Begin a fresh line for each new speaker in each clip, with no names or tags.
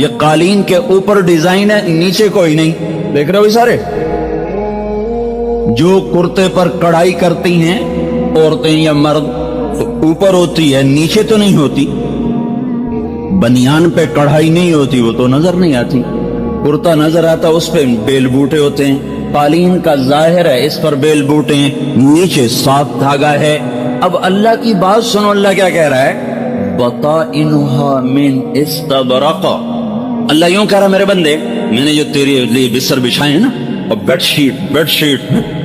یہ قالین کے اوپر ڈیزائن ہے، نیچے کوئی نہیں. دیکھ رہے ہو سارے جو کرتے پر کڑھائی کرتی ہیں عورتیں یا مرد تو اوپر ہوتی ہے، نیچے تو نہیں ہوتی. بنیان پہ کڑھائی نہیں ہوتی، وہ تو نظر نہیں آتی. کرتا نظر آتا، اس پہ بیل بوٹے ہوتے ہیں. قالین کا ظاہر ہے اس پر بیل بوٹے ہیں، نیچے صاف دھاگا ہے. اب اللہ کی بات سنو، اللہ کیا کہہ رہا ہے؟ بطائنها من استبرق. اللہ یوں کہہ رہا میرے بندے، میں نے جو تیرے لیے بستر بچھائے ہیں نا، اور بیڈ شیٹ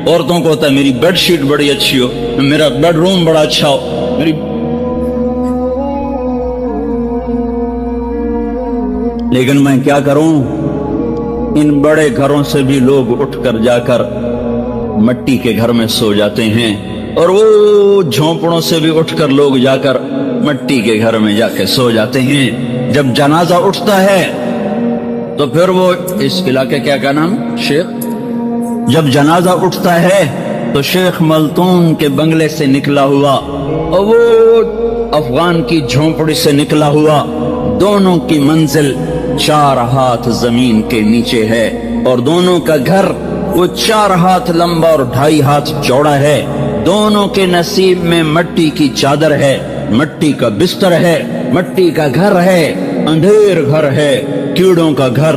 عورتوں کو ہوتا ہے میری بیڈ شیٹ بڑی اچھی ہو، میرا بیڈ روم بڑا اچھا ہو، میری. لیکن میں کیا کروں، ان بڑے گھروں سے بھی لوگ اٹھ کر جا کر مٹی کے گھر میں سو جاتے ہیں، اور وہ جھونپڑوں سے بھی اٹھ کر لوگ جا کر مٹی کے گھر میں جا کے سو جاتے ہیں. جب جنازہ اٹھتا ہے تو پھر وہ اس علاقے کا نام شیخ، جب جنازہ اٹھتا ہے تو شیخ ملتون کے بنگلے سے نکلا ہوا اور وہ افغان کی جھونپڑی سے نکلا ہوا، دونوں کی منزل 4 ہاتھ زمین کے نیچے ہے، اور دونوں کا گھر وہ 4 ہاتھ لمبا اور 2.5 ہاتھ چوڑا ہے. دونوں کے نصیب میں مٹی کی چادر ہے، مٹی کا بستر ہے، مٹی کا گھر ہے، اندھیر گھر ہے، کیڑوں کا گھر،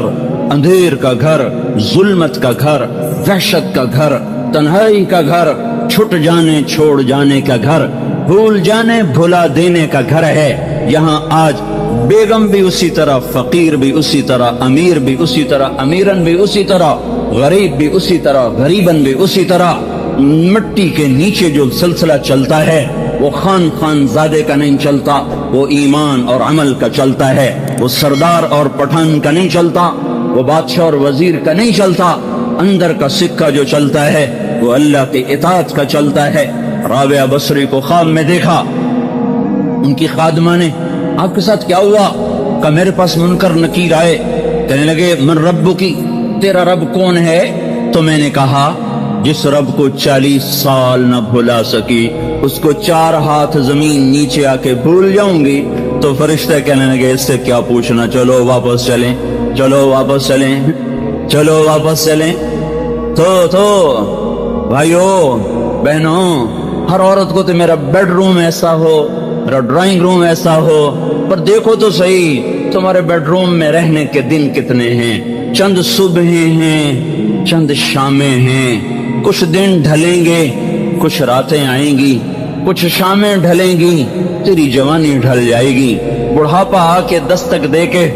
اندھیر کا گھر، ظلمت کا گھر، وحشت کا گھر، تنہائی کا گھر، چھٹ جانے چھوڑ جانے کا گھر، بھول جانے بھلا دینے کا گھر ہے. یہاں آج بیگم بھی اسی طرح، فقیر بھی اسی طرح، امیر بھی اسی طرح، امیرن بھی اسی طرح، غریب بھی اسی طرح، غریبن بھی اسی طرح. مٹی کے نیچے جو سلسلہ چلتا ہے وہ خان زادے کا نہیں چلتا، وہ ایمان اور عمل کا چلتا ہے. وہ سردار اور پٹھان کا نہیں چلتا، وہ بادشاہ اور وزیر کا نہیں چلتا. اندر کا سکہ جو چلتا ہے وہ اللہ کی اطاعت کا چلتا ہے. رابعہ بصری کو خواب میں دیکھا، ان کی خادمہ نے، آپ کے ساتھ کیا ہوا؟ کہ میرے پاس منکر نکیر آئے، کہنے لگے من رب کی، تیرا رب کون ہے؟ تو میں نے کہا جس رب کو 40 سال نہ بھلا سکی اس کو 4 ہاتھ زمین نیچے آ کے بھول جاؤں گی. تو فرشتے کہنے لگے اس سے کیا پوچھنا، چلو واپس چلیں، چلو واپس چلیں، چلو واپس چلیں. تو بھائیو بہنوں، ہر عورت کو تو میرا بیڈ روم ایسا ہو، میرا ڈرائنگ روم ایسا ہو، پر دیکھو تو صحیح تمہارے بیڈ روم میں رہنے کے دن کتنے ہیں؟ چند صبحیں ہیں، چند شامیں ہیں. کچھ دن ڈھلیں گے، کچھ راتیں آئیں گی، کچھ شامیں ڈھلیں گی، تیری جوانی ڈھل جائے گی. بڑھاپا آ کے دستک دے کے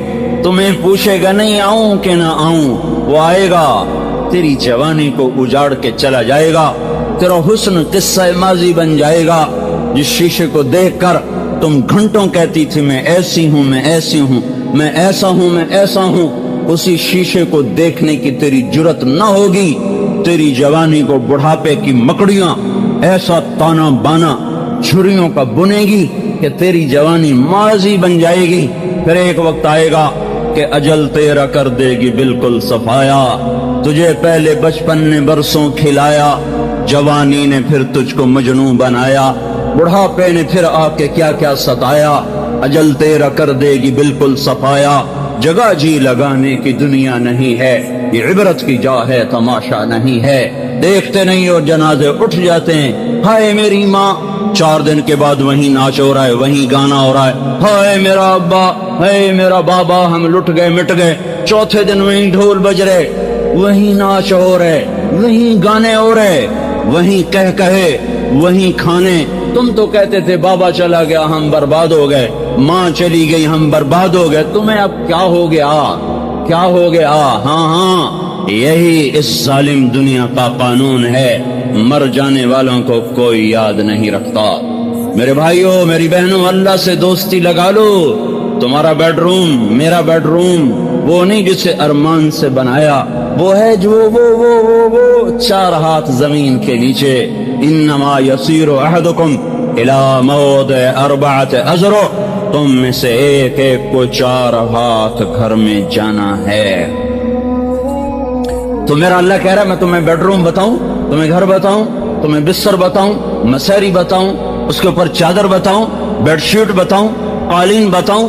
تمہیں پوچھے گا نہیں آؤں کہ نہ آؤں، وہ آئے گا، تیری جوانی کو اجاڑ کے چلا جائے گا. تیرا حسن قصہ ماضی بن جائے گا. جس شیشے کو دیکھ کر تم گھنٹوں کہتی تھی میں ایسی ہوں، میں ایسی ہوں، میں ایسا ہوں، میں ایسا ہوں، اسی شیشے کو دیکھنے کی تیری جرت نہ ہوگی. تیری جوانی کو بڑھاپے کی مکڑیاں ایسا تانا بانا چھریوں کا بنے گی کہ تیری جوانی ماضی بن جائے گی. پھر ایک وقت آئے گا کہ اجل تیرا کر دے گی بالکل صفایا. تجھے پہلے بچپن نے برسوں کھلایا، جوانی نے پھر تجھ کو مجنوں بنایا، بڑھاپے نے پھر آ کے کیا کیا ستایا. اجل تیرا کر دے گی بالکل صفایا. جگہ جی لگانے کی دنیا نہیں ہے، یہ عبرت کی جا ہے، تماشا نہیں ہے. دیکھتے نہیں اور جنازے اٹھ جاتے ہیں. ہائے میری ماں، 4 دن کے بعد وہیں ناچ ہو رہا ہے، وہیں گانا ہو رہا ہے. ہائے میرا ابا، ہائے میرا بابا، ہم لٹ گئے مٹ گئے. چوتھے دن وہیں ڈھول بج رہے، وہیں ناچ ہو رہے، وہیں گانے ہو رہے، وہیں کہے، وہیں کھانے. تم تو کہتے تھے بابا چلا گیا ہم برباد ہو گئے، ماں چلی گئی ہم برباد ہو گئے. تمہیں اب کیا ہو گیا، کیا ہو گیا؟ ہاں یہی اس ظالم دنیا کا قانون ہے، مر جانے والوں کو کوئی یاد نہیں رکھتا. میرے بھائیوں، میری بہنوں، اللہ سے دوستی لگا لو. تمہارا بیڈ روم، میرا بیڈ روم وہ نہیں جسے ارمان سے بنایا، وہ ہے جو وہ 4 ہاتھ زمین کے نیچے. انما یسیر احدکم الی موضع 4 اذرع، تم میں سے ایک ایک کو 4 ہاتھ گھر میں جانا ہے. تو میرا اللہ کہہ رہا ہے میں تمہیں بیڈ روم بتاؤں، تمہیں گھر بتاؤں، تمہیں بستر بتاؤں، مساری بتاؤں، اس کے اوپر چادر بتاؤں، بیڈ شیٹ بتاؤں، قالین بتاؤں.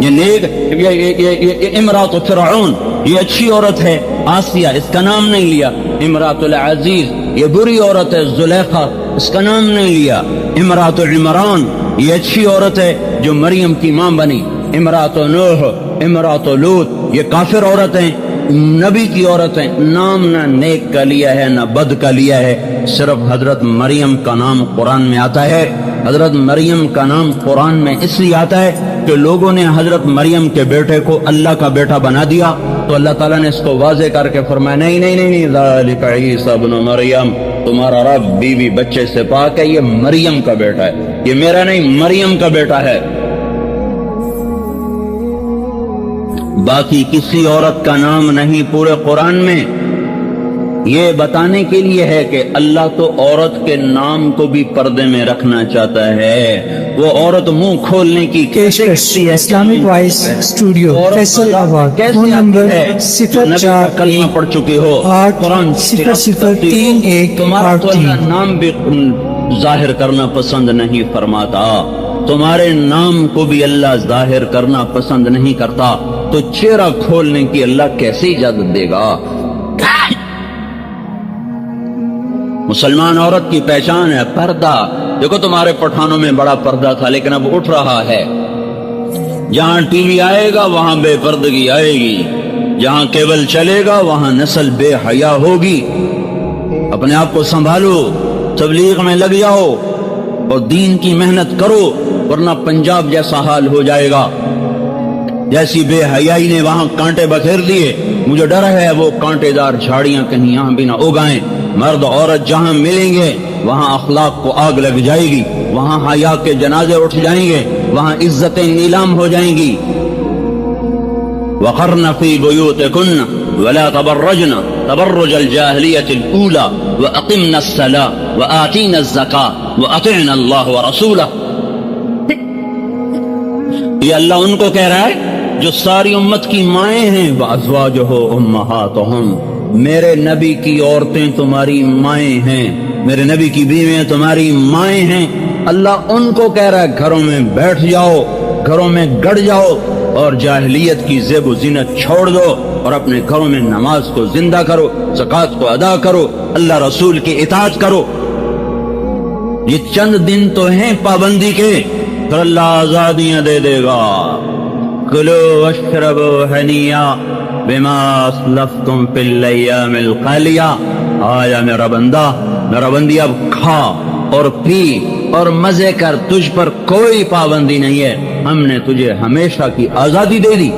یہ نیک یہ امراۃ فرعون یہ اچھی عورت ہے آسیہ، اس کا نام نہیں لیا. امراۃ العزیز یہ بری عورت ہے زلیخا، اس کا نام نہیں لیا. امراۃ عمران یہ اچھی عورت ہے جو مریم کی ماں بنی. امراۃ نوح، امراۃ لوط یہ کافر عورتیں، نبی کی عورتیں. نام نہ نیک کا لیا ہے نہ بد کا لیا ہے، صرف حضرت مریم کا نام قرآن میں آتا ہے. حضرت مریم کا نام قرآن میں اس لیے آتا ہے کہ لوگوں نے حضرت مریم کے بیٹے کو اللہ کا بیٹا بنا دیا، تو اللہ تعالیٰ نے اس کو واضح کر کے فرمایا نہیں نہیں نہیں نہیں، ذالک عیسی ابن مریم، تمہارا رب بیوی بچے سے پاک ہے، یہ مریم کا بیٹا ہے، یہ میرا نہیں مریم کا بیٹا ہے. باقی کسی عورت کا نام نہیں پورے قرآن میں. یہ بتانے کے لیے ہے کہ اللہ تو عورت کے نام کو بھی پردے میں رکھنا چاہتا ہے. وہ عورت منہ کھولنے کی
اسلامک وائس اسٹوڈیو فیصل آباد، فون نمبر 04
پڑھ چکی ہو
80031
تمہارا تو اللہ نام بھی ظاہر کرنا پسند نہیں فرماتا، تمہارے نام کو بھی اللہ ظاہر کرنا پسند نہیں کرتا، تو چہرہ کھولنے کی اللہ کیسے اجازت دے گا؟ مسلمان عورت کی پہچان ہے پردہ. دیکھو تمہارے پٹھانوں میں بڑا پردہ تھا لیکن اب اٹھ رہا ہے. جہاں ٹی وی آئے گا وہاں بے پردگی آئے گی، جہاں کیبل چلے گا وہاں نسل بے حیا ہوگی. اپنے آپ کو سنبھالو، تبلیغ میں لگ جاؤ اور دین کی محنت کرو، ورنہ پنجاب جیسا حال ہو جائے گا. جیسی بے حیائی نے وہاں کانٹے بکھیر دیے، مجھے ڈر ہے وہ کانٹے دار جھاڑیاں کہیں یہاں بھی نہ اگائیں. مرد عورت جہاں ملیں گے وہاں اخلاق کو آگ لگ جائے گی، وہاں حیا کے جنازے اٹھ جائیں گے، وہاں عزتیں نیلام ہو جائیں گی. وقرن فی بیوتکن ولا تبرجن تبرج الجاہلیۃ الاولی واقمن الصلاۃ وآتین الزکاۃ واطعن اللہ ورسولہ. یہ اللہ ان کو کہہ رہا ہے جو ساری امت کی مائیں ہیں. وازواجہ امہاتہم، میرے نبی کی عورتیں تمہاری مائیں ہیں، میرے نبی کی بیویاں تمہاری مائیں ہیں. اللہ ان کو کہہ رہا ہے گھروں میں بیٹھ جاؤ، گھروں میں گڑ جاؤ اور جاہلیت کی زیب و زینت چھوڑ دو اور اپنے گھروں میں نماز کو زندہ کرو، زکوٰۃ کو ادا کرو، اللہ رسول کی اطاعت کرو. یہ چند دن تو ہیں پابندی کے، پھر اللہ آزادیاں دے دے گا. کلو واشربوا ہنیئا بما اسلفتم فی الایام الخالیہ. آیا میرا بندہ، میرا بندی، اب کھا اور پی اور مزے کر، تجھ پر کوئی پابندی نہیں ہے، ہم نے تجھے ہمیشہ کی آزادی دے دی.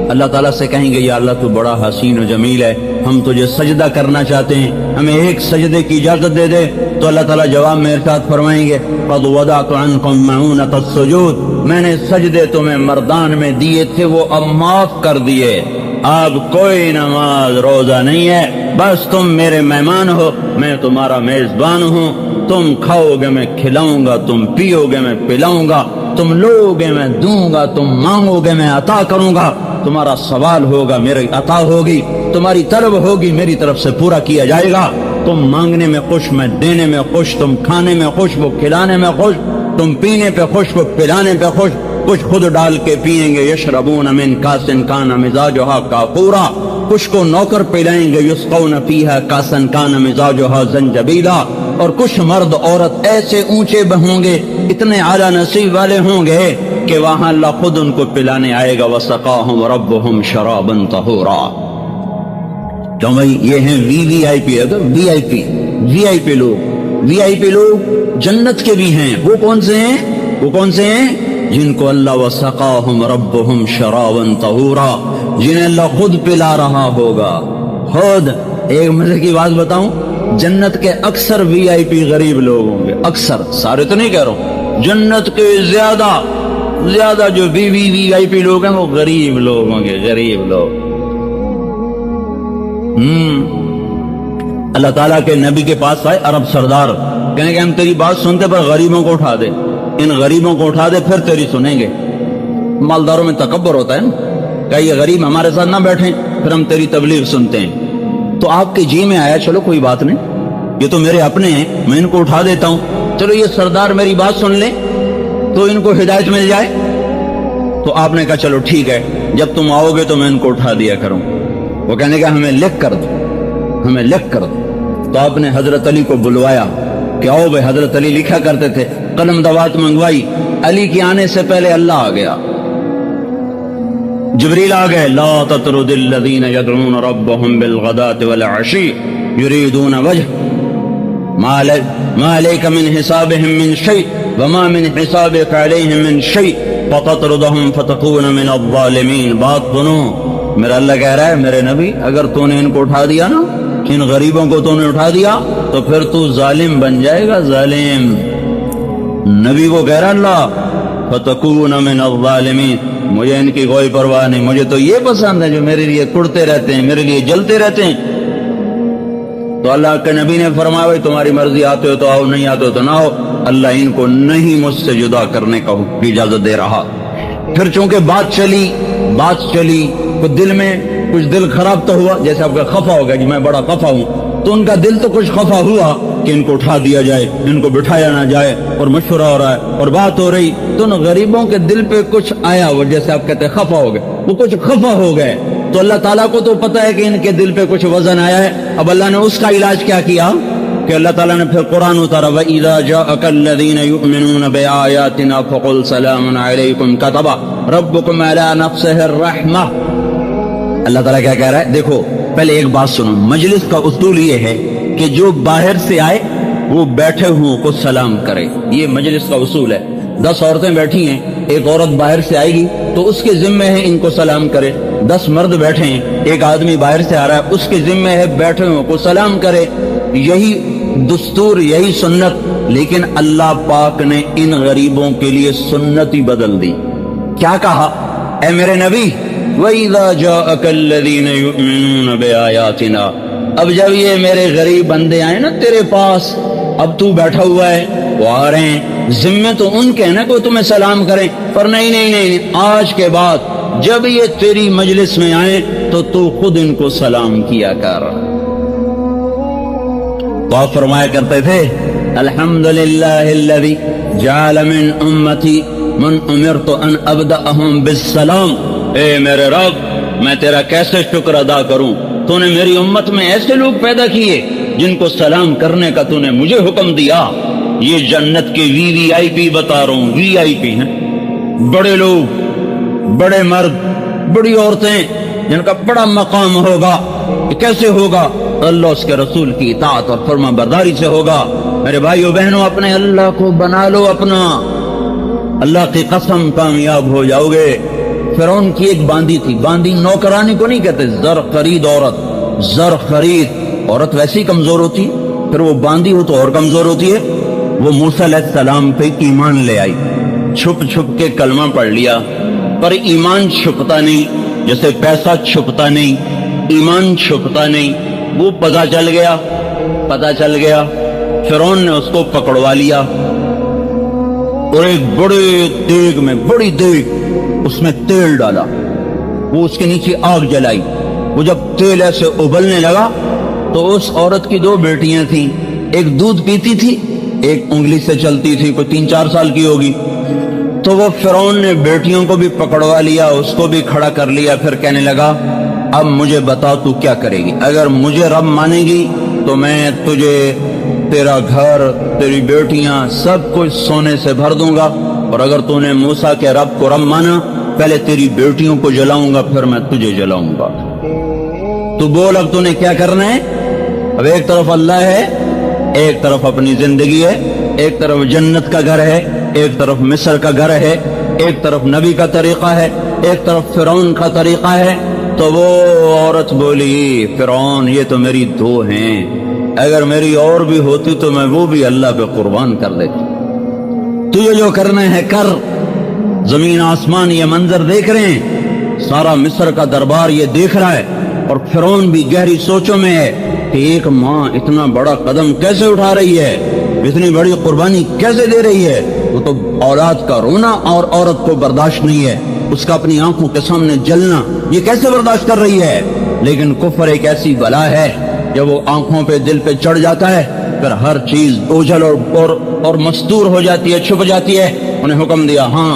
اللہ تعالیٰ سے کہیں گے یا اللہ تو بڑا حسین و جمیل ہے، ہم تجھے سجدہ کرنا چاہتے ہیں، ہمیں ایک سجدے کی اجازت دے دے. تو اللہ تعالیٰ جواب میں ارشاد فرمائیں گے قد وضعت عنکم معونۃ السجود، میں نے سجدے تمہیں مردان میں دیے تھے وہ اب معاف کر دیے. اب کوئی نماز روزہ نہیں ہے، بس تم میرے مہمان ہو، میں تمہارا میزبان ہوں. تم کھاؤ گے میں کھلاؤں گا، تم پیو گے میں پلاؤں گا، تم لو گے میں دوں گا، تم مانگو گے میں عطا کروں گا. تمہارا سوال ہوگا میری عطا ہوگی، تمہاری طلب ہوگی میری طرف سے پورا کیا جائے گا. تم مانگنے میں خوش، میں دینے میں خوش، تم کھانے میں خوش، وہ کھلانے میں خوش، تم پینے پہ خوش، وہ پلانے پہ خوش. کچھ خود ڈال کے پیئیں گے، یشربون من کاس کان مزاجھا کافورا، کچھ کو نوکر پلائیں گے، یسقون فیہا کاسا کان مزاجھا زنجبیلا. اور کچھ مرد عورت ایسے اونچے ہوں گے، اتنے اعلیٰ نصیب والے ہوں گے کہ وہاں اللہ خود ان کو پلانے آئے گا. وسقاہم ربہم شرابا طہورا. تو بھائی یہ ہیں وی آئی پی، وی آئی پی لوگ، وی آئی پی لوگ جنت کے بھی ہیں. وہ کون سے ہیں؟ وہ کون سے ہیں؟ جن کو اللہ وسقاہم ربہم شرابا طہورا، جنہیں اللہ خود پلا رہا ہوگا خود. ایک مزے کی بات بتاؤں، جنت کے اکثر وی آئی پی غریب لوگ ہوں گے، اکثر، سارے تو نہیں کہہ رہا ہوں، جنت کے زیادہ جو وی آئی پی لوگ ہیں وہ غریب لوگ ہوں گے، غریب لوگ. اللہ تعالیٰ کے نبی کے پاس آئے عرب سردار، کہیں کہ ہم تیری بات سنتے پر غریبوں کو اٹھا دے، ان غریبوں کو اٹھا دے پھر تیری سنیں گے. مالداروں میں تکبر ہوتا ہے نا، کہ یہ غریب ہمارے ساتھ نہ بیٹھیں پھر ہم تیری تبلیغ سنتے ہیں. تو آپ کے جی میں آیا چلو کوئی بات نہیں، یہ تو میرے اپنے ہیں، میں ان کو اٹھا دیتا ہوں، چلو یہ سردار میری بات سن لیں تو ان کو ہدایت مل جائے. تو آپ نے کہا چلو ٹھیک ہے، جب تم آؤ گے تو میں ان کو اٹھا دیا کروں۔ وہ کہنے کا ہمیں لکھ کر دو، ہمیں لکھ کر دو۔ تو آپ نے حضرت علی کو بلوایا کہ آؤ بھائی، حضرت علی لکھا کرتے تھے، قلم دوات منگوائی، علی کے آنے سے پہلے اللہ آ گیا، جبریل آ گئے، لا تطرد الذین یدعون ربهم بالغداة والعشی یریدون وجہ ما علیک من حسابهم من شیء وما من حسابک علیہم من شیء فتطردهم فتکون من الظالمین۔ بات سنو، میرا اللہ کہہ رہا ہے میرے نبی، اگر تو نے ان کو اٹھا دیا نا، ان غریبوں کو تو نے اٹھا دیا تو پھر تو ظالم بن جائے گا، ظالم۔ نبی کو کہہ رہا اللہ فتکون من الظالمین، مجھے ان کی کوئی پرواہ نہیں، مجھے تو یہ پسند ہے جو میرے لیے کڑتے رہتے ہیں، میرے لیے جلتے رہتے ہیں۔ تو اللہ کے نبی نے فرمایا بھائی تمہاری مرضی، آتے ہو تو آؤ، نہیں آتے ہو تو نہ آؤ، اللہ ان کو نہیں مجھ سے جدا کرنے کا اجازت دے رہا۔ پھر چونکہ بات چلی تو دل میں کچھ دل خراب تو ہوا، جیسے آپ کا خفا ہو گیا کہ میں بڑا خفا ہوں، تو ان کا دل تو کچھ خفا ہوا کہ ان کو اٹھا دیا جائے، ان کو بٹھایا نہ جائے، اور مشورہ ہو رہا ہے اور بات ہو رہی، تو ان غریبوں کے دل پہ کچھ آیا، وہ جیسے آپ کہتے ہیں خفا ہو گئے، وہ کچھ خفا ہو گئے۔ تو اللہ تعالیٰ کو تو پتہ ہے کہ ان کے دل پہ کچھ وزن آیا ہے۔ اب اللہ نے اس کا علاج کیا کیا کہ اللہ تعالیٰ نے پھر قرآن اتارا، وَإِذَا جَاءَكَ الَّذِينَ يُؤْمِنُونَ بِآيَاتِنَا فَقُلْ سَلَامٌ عَلَيْكُمْ كَتَبَ رَبُّكُمْ عَلَى نَفْسِهِ الرَّحْمَةَ۔ اللہ تعالیٰ کیا کہہ رہا ہے؟ دیکھو پہلے ایک بات سنو، مجلس کا اصول یہ ہے کہ جو باہر سے آئے وہ بیٹھے ہوں کو سلام کرے، یہ مجلس کا اصول ہے۔ 10 عورتیں بیٹھی ہیں، ایک عورت باہر سے آئے گی تو اس کے ذمہ ہے ان کو سلام کرے۔ 10 مرد بیٹھے ہیں، ایک آدمی باہر سے آ رہا ہے، اس کے ذمہ ہے بیٹھے ہوں کو سلام کرے۔ یہی دستور، یہی سنت، لیکن اللہ پاک نے ان غریبوں کے لیے سنت ہی بدل دی۔ کیا کہا؟ اے میرے نبی وَإِذَا جَاءَكَ الَّذِينَ يُؤْمِنُونَ بِآيَاتِنَا، اب جب یہ میرے غریب بندے آئے نا تیرے پاس، اب تو بیٹھا ہوا ہے، وہ آ رہے ہیں، ذمہ تو ان کے نا کوئی تمہیں سلام کرے، پر نہیں، آج کے بعد جب یہ تیری مجلس میں آئے تو خود ان کو سلام کیا کر۔ تو آپ فرمایا کرتے تھے الحمدللہ الذی جعل من امتی من امرت ان ابدأہم بالسلام۔ اے میرے رب، میں تیرا کیسے شکر ادا کروں، تو نے میری امت میں ایسے لوگ پیدا کیے جن کو سلام کرنے کا تو نے مجھے حکم دیا۔ یہ جنت کے وی آئی پی بتا رہا ہوں، وی آئی پی ہیں، بڑے لوگ، بڑے مرد، بڑی عورتیں، جن کا بڑا مقام ہوگا۔ یہ کیسے ہوگا؟ اللہ اس کے رسول کی اطاعت اور فرما برداری سے ہوگا۔ میرے بھائیو بہنوں، اپنے اللہ کو بنا لو اپنا، اللہ کی قسم کامیاب ہو جاؤ گے۔ فرعون کی ایک باندی تھی، باندی نوکرانی کو نہیں کہتے، زر خرید عورت، زر خرید عورت ویسی کمزور ہوتی، پھر وہ باندی ہو تو اور کمزور ہوتی ہے۔ وہ موسیٰ علیہ السلام پہ ایمان لے آئی، چھپ چھپ کے کلمہ پڑھ لیا، پر ایمان چھپتا نہیں، جیسے پیسہ چھپتا نہیں، ایمان چھپتا نہیں۔ وہ پتہ چل گیا، فرعون نے اس کو پکڑوا لیا اور ایک بڑے دیگ میں، بڑی دیگ، اس میں تیل ڈالا، وہ اس کے نیچے آگ جلائی۔ وہ جب تیل ایسے ابلنے لگا تو اس عورت کی 2 بیٹیاں تھیں، ایک دودھ پیتی تھی، ایک انگلی سے چلتی تھی، کوئی 3-4 سال کی ہوگی۔ تو وہ فرعون نے بیٹیوں کو بھی پکڑوا لیا، اس کو بھی کھڑا کر لیا، پھر کہنے لگا اب مجھے بتا تو کیا کرے گی، اگر مجھے رب مانے گی تو میں تجھے، تیرا گھر، تیری بیٹیاں، سب کچھ سونے سے بھر دوں گا، اور اگر تو نے موسیٰ کے رب کو رب مانا، پہلے تیری بیٹیوں کو جلاؤں گا، پھر میں تجھے جلاؤں گا۔ تو بول اب تو نے کیا کرنا ہے؟ اب ایک طرف اللہ ہے، ایک طرف اپنی زندگی ہے، ایک طرف جنت کا گھر ہے، ایک طرف مصر کا گھر ہے، ایک طرف نبی کا طریقہ ہے، ایک طرف فرعون کا طریقہ ہے۔ تو وہ عورت بولی فرعون یہ تو میری 2 ہیں، اگر میری اور بھی ہوتی تو میں وہ بھی اللہ پہ قربان کر دیتی، تجھے جو کرنا ہے کر۔ زمین آسمان یہ منظر دیکھ رہے ہیں، سارا مصر کا دربار یہ دیکھ رہا ہے، اور فرعون بھی گہری سوچوں میں ہے کہ ایک ماں اتنا بڑا قدم کیسے اٹھا رہی ہے، اتنی بڑی قربانی کیسے دے رہی ہے۔ وہ تو اولاد کا رونا اور عورت کو برداشت نہیں ہے، اس کا اپنی آنکھوں کے سامنے جلنا یہ کیسے برداشت کر رہی ہے۔ لیکن کفر ایک ایسی بلا ہے، جب وہ آنکھوں پہ، دل پہ چڑھ جاتا ہے، پھر ہر چیز اوجھل اور مستور ہو جاتی ہے، چھپ جاتی ہے۔ انہیں حکم دیا ہاں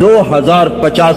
2050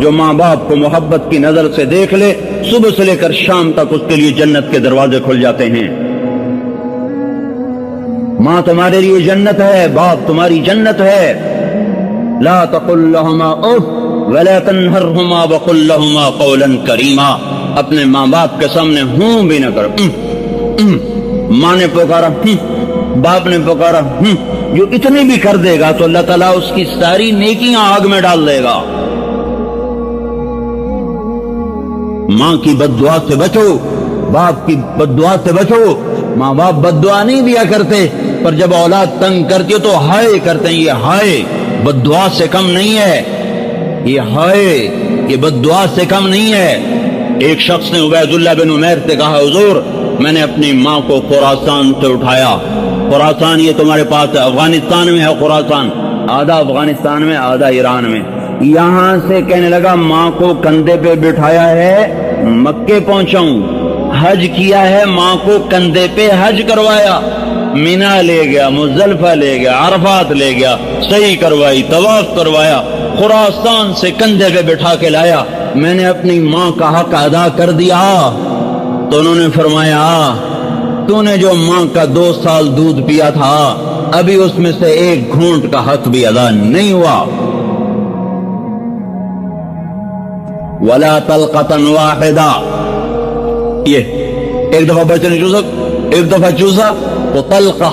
جو ماں باپ کو محبت کی نظر سے دیکھ لے صبح سے لے کر شام تک اس کے لیے جنت کے دروازے کھل جاتے ہیں. ماں تمہارے لیے جنت ہے، باپ تمہاری جنت ہے. لا تقل لهما اف ولا تنهرهما وقل لهما قولا کریما. اپنے ماں باپ کے سامنے ہوں بھی نہ کرو. ماں نے پکارا باپ نے پکارا جو اتنی بھی کر دے گا تو اللہ تعالیٰ اس کی ساری نیکیاں آگ میں ڈال دے گا. ماں کی بد دعا سے بچو، باپ کی بد دعا سے بچو. ماں باپ بد دعا نہیں دیا کرتے، پر جب اولاد تنگ کرتی ہے تو ہائے کرتے ہیں. یہ ہائے بد دعا سے کم نہیں ہے، یہ ہائے یہ بد دعا سے کم نہیں ہے. ایک شخص نے عبید اللہ بن عمیر سے کہا حضور میں نے اپنی ماں کو خراسان سے اٹھایا. خراسان یہ تمہارے پاس ہے، افغانستان میں ہے خراسان، آدھا افغانستان میں آدھا ایران میں. یہاں سے کہنے لگا ماں کو کندھے پہ بٹھایا ہے مکے پہنچاؤں. حج کیا ہے ماں کو کندھے پہ حج کروایا، مینا لے گیا، مزدلفہ لے گیا، عرفات لے گیا، سعی کروائی، طواف کروایا، خراسان سے کندھے پہ بٹھا کے لایا. میں نے اپنی ماں کا حق ادا کر دیا. تو انہوں نے فرمایا تو نے جو ماں کا 2 سال دودھ پیا تھا ابھی اس میں سے ایک گھونٹ کا حق بھی ادا نہیں ہوا. ولا طلقة واحدہ، یہ ایک دفعہ بچے نے چوسا، ایک دفعہ چوسا تو طلقہ،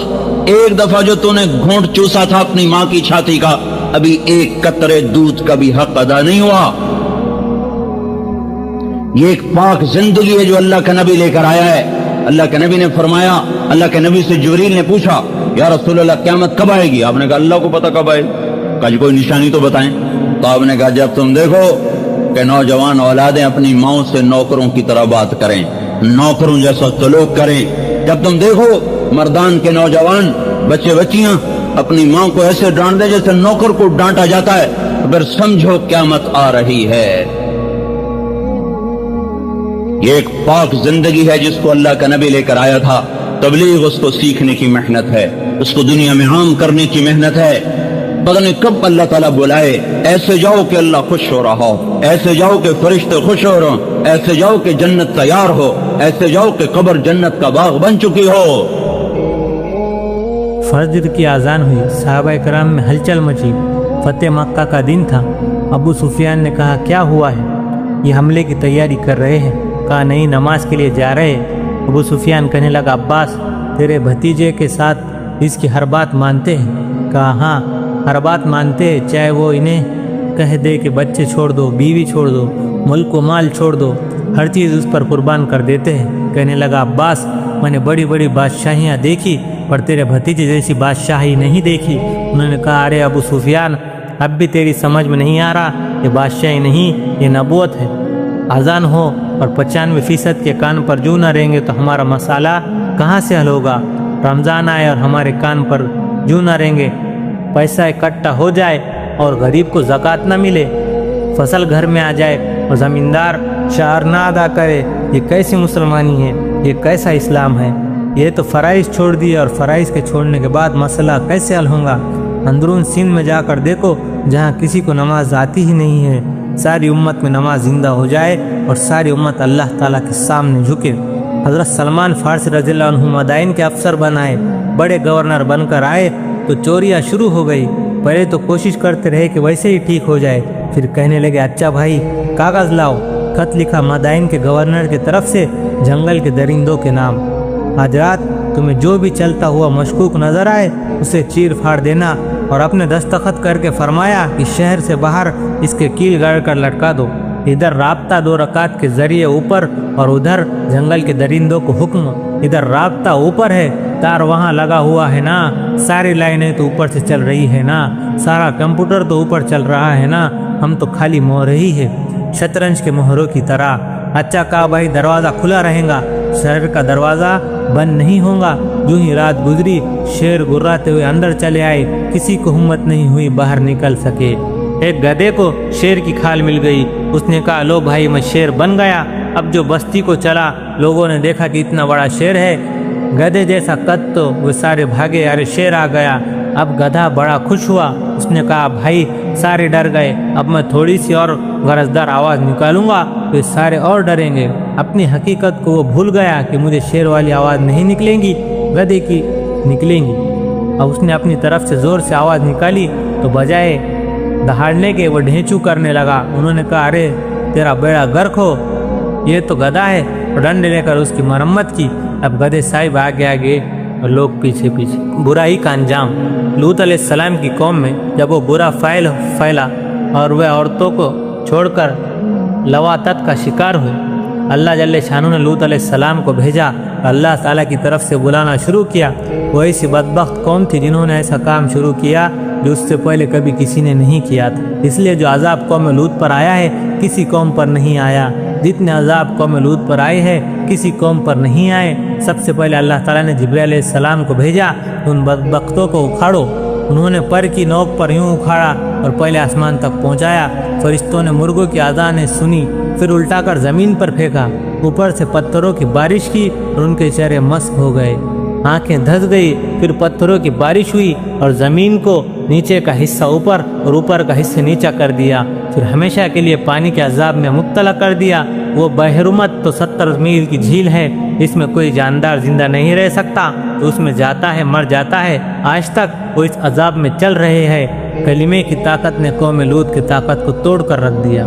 ایک دفعہ جو تو نے گھونٹ چوسا تھا اپنی ماں کی چھاتی کا ابھی ایک قطرے دودھ کا بھی حق ادا نہیں ہوا. یہ ایک پاک زندگی ہے جو اللہ کا نبی لے کر آیا ہے. اللہ کے نبی نے فرمایا، اللہ کے نبی سے جبریل نے پوچھا یا رسول اللہ قیامت کب آئے گی؟ آپ نے کہا اللہ کو پتہ کب آئے. کہا جی کوئی نشانی تو بتائیں. تو آپ نے کہا جب تم دیکھو کہ نوجوان اولادیں اپنی ماؤں سے نوکروں کی طرح بات کریں، نوکروں جیسا سلوک کریں. جب تم دیکھو مردان کے نوجوان بچے بچیاں اپنی ماں کو ایسے ڈانٹ دے جیسے نوکر کو ڈانٹا جاتا ہے تو پھر سمجھو قیامت آ رہی ہے. یہ ایک پاک زندگی ہے جس کو اللہ کا نبی لے کر آیا تھا. تبلیغ اس کو سیکھنے کی محنت ہے، اس کو دنیا میں عام کرنے کی محنت ہے. پتہ نہیں کب اللہ تعالیٰ بلائے. ایسے جاؤ کہ اللہ خوش ہو رہا ہو، ایسے جاؤ کہ فرشتے خوش ہو رہے ہوں، ایسے جاؤ کہ جنت تیار ہو، ایسے جاؤ کہ قبر جنت کا باغ بن چکی ہو.
فجر کی اذان ہوئی، صحابہ کرام میں ہلچل مچی. فتح مکہ کا دن تھا. ابو سفیان نے کہا کیا ہوا ہے؟ یہ حملے کی تیاری کر رہے ہیں. کہا نہیں نماز کے لیے جا رہے ہیں. ابو سفیان کہنے لگا عباس تیرے بھتیجے کے ساتھ اس کی ہر بات مانتے ہیں؟ کہا ہاں ہر بات مانتے ہیں، چاہے وہ انہیں کہہ دے کہ بچے چھوڑ دو، بیوی چھوڑ دو، ملک و مال چھوڑ دو، ہر چیز اس پر قربان کر دیتے ہیں. کہنے لگا عباس میں نے بڑی بڑی بادشاہیاں دیکھی پر تیرے بھتیجے جیسی بادشاہی نہیں دیکھی. انہوں نے کہا ارے ابو سفیان اب بھی تیری سمجھ میں نہیں آ رہا، یہ بادشاہی نہیں یہ نبوت ہے. اذان ہو اور 95% کے کان پر جو نہ رہیں گے تو ہمارا مسئلہ کہاں سے حل ہوگا؟ رمضان آئے اور ہمارے کان پر جو نہ رہیں گے، پیسہ اکٹھا ہو جائے اور غریب کو زکوٰۃ نہ ملے، فصل گھر میں آ جائے اور زمیندار شعر نہ ادا کرے، یہ کیسی مسلمانی ہے؟ یہ کیسا اسلام ہے؟ یہ تو فرائض چھوڑ دیے اور فرائض کے چھوڑنے کے بعد مسئلہ کیسے حل ہوگا؟ اندرون سندھ میں جا کر دیکھو جہاں کسی کو نماز آتی ہی نہیں ہے، ساری امت میں نماز زندہ ہو جائے اور ساری امت اللہ تعالیٰ کے سامنے جھکے. حضرت سلمان فارسی رضی اللہ عنہ مدائن کے افسر بنائے، بڑے گورنر بن کر آئے تو چوریاں شروع ہو گئی. پہلے تو کوشش کرتے رہے کہ ویسے ہی ٹھیک ہو جائے، پھر کہنے لگے اچھا بھائی کاغذ لاؤ. خط لکھا مدائن کے گورنر کی طرف سے جنگل کے درندوں کے نام. آج رات تمہیں جو بھی چلتا ہوا مشکوک نظر آئے اسے چیر پھاڑ دینا، اور اپنے دستخط کر کے فرمایا کہ شہر سے باہر اس کے کیل گاڑ کر لٹکا دو. ادھر رابطہ 2 رکعت کے ذریعے اوپر اور ادھر جنگل کے درندوں کو حکم. ادھر رابطہ اوپر ہے، تار وہاں لگا ہوا ہے نا، ساری لائنیں تو اوپر سے چل رہی ہے نا، سارا کمپیوٹر تو اوپر چل رہا ہے نا، ہم تو خالی مہرے ہی ہے شطرنج کے مہروں کی طرح. اچھا کہا بھائی دروازہ کھلا رہے گا، شہر کا دروازہ بند نہیں ہوگا. جو ہی رات گزری شیر گراتے ہوئے اندر چلے آئے، کسی کو ہمت نہیں ہوئی باہر نکل سکے. ایک گدھے کو شیر کی کھال مل گئی، اس نے کہا لو بھائی میں شیر بن گیا. اب جو بستی کو چلا لوگوں نے دیکھا کہ اتنا بڑا شیر ہے، گدھے جیسا قد، تو وہ سارے بھاگے، ارے شیر آ گیا. اب گدھا بڑا خوش ہوا، اس نے کہا بھائی سارے ڈر گئے، اب میں تھوڑی سی اور غرضدار آواز نکالوں گا تو یہ سارے اور ڈریں گے۔ اپنی حقیقت کو وہ بھول گیا کہ مجھے شیر والی آواز نہیں نکلیں گی، گدھے کی نکلیں گی۔ اب اس نے اپنی طرف سے زور سے آواز نکالی تو بجائے دہاڑنے کے وہ ڈھینچو کرنے لگا۔ انہوں نے کہا ارے تیرا بیڑا غرق ہو، یہ تو گدھا ہے، اور ڈنڈے لے کر اس کی مرمت کی۔ اب گدھے صاحب آگے آگے اور لوگ پیچھے پیچھے۔ برائی کا انجام۔ لوط علیہ السلام کی قوم میں جب وہ برا فعل پھیلا اور وہ عورتوں کو چھوڑ کر لواطت کا شکار ہوئے، اللہ جل شانہ نے لوط علیہ السلام کو بھیجا، اللہ تعالیٰ کی طرف سے بلانا شروع کیا۔ وہ ایسی بدبخت قوم تھی جنہوں نے ایسا کام شروع کیا جو اس سے پہلے کبھی کسی نے نہیں کیا تھا، اس لیے جو عذاب قوم لوط پر آیا ہے کسی قوم پر نہیں آیا، جتنے عذاب قوم لوط پر آئے ہیں کسی قوم پر نہیں آئے۔ سب سے پہلے اللہ تعالیٰ نے جبرائیل علیہ السلام کو بھیجا، ان بدبختوں کو اکھاڑو۔ انہوں نے پر کی نوک پر یوں اکھاڑا اور پہلے آسمان تک پہنچایا۔ فرشتوں نے مرغوں کی آذانیں سنی، پھر الٹا کر زمین پر پھینکا، اوپر سے پتھروں کی بارش کی اور ان کے چہرے مسک ہو گئے، آنکھیں دھس گئی۔ پھر پتھروں کی بارش ہوئی اور زمین کو نیچے کا حصہ اوپر اور اوپر کا حصہ نیچا کر دیا، پھر ہمیشہ کے لیے پانی کے عذاب میں مبتلا کر دیا۔ وہ بحرمت تو 70 میل کی جھیل ہے، اس میں کوئی جاندار زندہ نہیں رہ سکتا، تو اس میں جاتا ہے مر جاتا ہے۔ آج تک وہ اس عذاب میں چل رہے ہیں۔ کلمے کی طاقت نے قوم لوط کی طاقت کو توڑ کر رکھ دیا۔